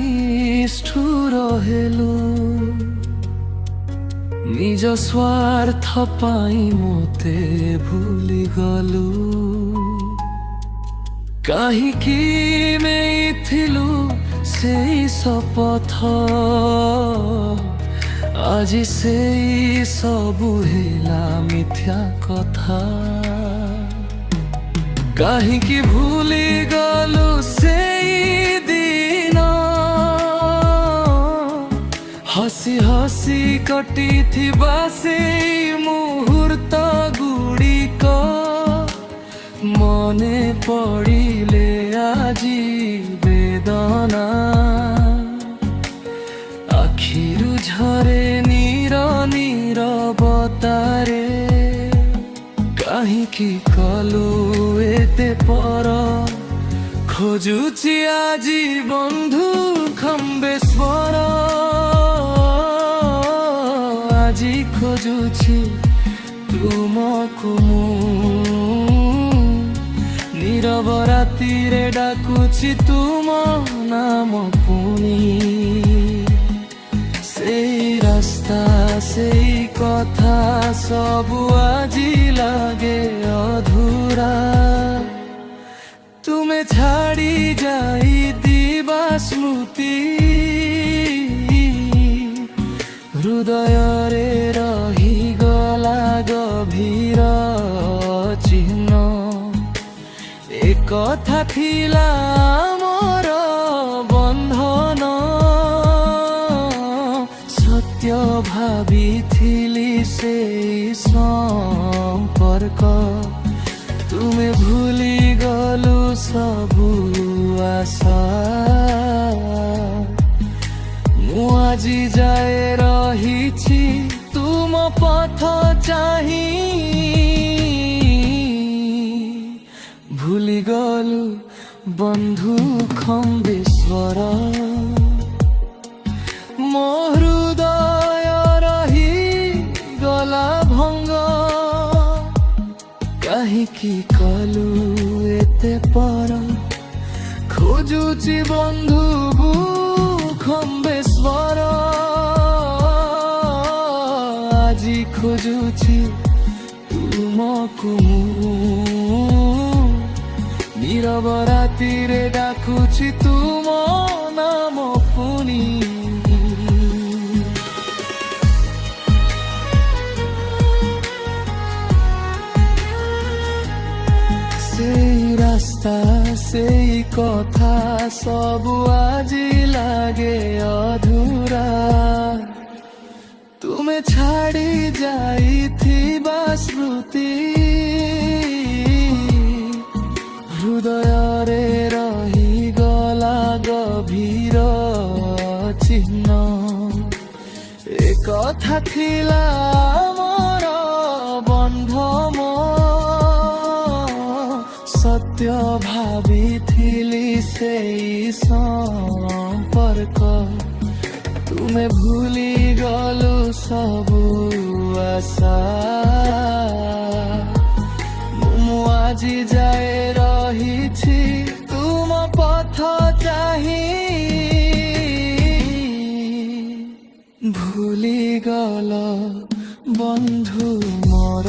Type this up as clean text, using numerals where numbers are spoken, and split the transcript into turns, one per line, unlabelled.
নিষ্ঠুর হেলু নিজ স্বার্থ পাই মতে ভুলি গলু কাহিকি ନେଇଥିଲୁ ସେଇ ଶପଥ ଆଜି ସେଇ ସବୁ ହେଲା ମିଥ୍ୟା କଥା କାହିଁକି ଭୁଲି ଗଲୁ ସେଇ ଦିନ ହସି ହସି କଟିଥିବା ସେଇ ମୁହୂର୍ତ୍ତ ଗୁଡ଼ିକ ମନେ ପଡ଼ିଲେ ଆଜି ବେଦନା ଆଖିରୁ ଝରେ ନୀର ନୀରବତାରେ କାହିଁକି କଲୁ ଏତେ ପର ଖୋଜୁଛି ଆଜି ବନ୍ଧୁ ଖମ୍ବେ ସ୍ୱର ଆଜି ଖୋଜୁଛି ତୁମକୁ ମୁଁ নীরব রাতিরে ডাকুছি তুম নাম পুনি সেই রাস্তা সেই কথা সবু আজি লাগে অধুরা তুমি ছাড়ি যাই দিবা স্মৃতি হৃদয়রে রহিগলা গভীর চিহ্ন কথা ଥିଲା ମୋର ବନ୍ଧନ ସତ୍ୟ ଭାବିଥିଲି ସେଇ ସମ୍ପର୍କ ତୁମେ ଭୁଲି ଗଲୁ ସବୁ ଆଶା ମୁଁ ଆଜି ଯାଏ ରହିଛି ତୁମ ପଥ ଚାହିଁ ভুলি গলু বন্ধু খম্বেশ্বর ମୋ ହୃଦୟ ରହି ଗଲା ଭଙ୍ଗ କାହିଁକି କଲୁ ଏତେ ପର ଖୋଜୁଛି ବନ୍ଧୁ ଖମ୍ବେଶ୍ୱର ଆଜି ଖୋଜୁଛି ତୁମକୁ নীরব রাতিরে ডাকুছি তুম নাম পুনি সেই রাস্তা সেই কথা সবু আজি লাগে অধুরা তুমি ছাড়ি যাইথিবা স্মৃতি হৃদয়রে রহিগলা গভীর চিহ্ন এ কথা ଥିଲା ମୋର ବନ୍ଧନ ସତ୍ୟ ଭାବିଥିଲି ସେଇ ସମ୍ପର୍କ ତୁମେ ଭୁଲି ଗଲୁ ସବୁ ଆଶା ମୁଁ ଆଜି ଯାଏ ରହିଛି ତୁମ ପଥ ଚାହିଁ ভুলি গল বন্ধু মোর।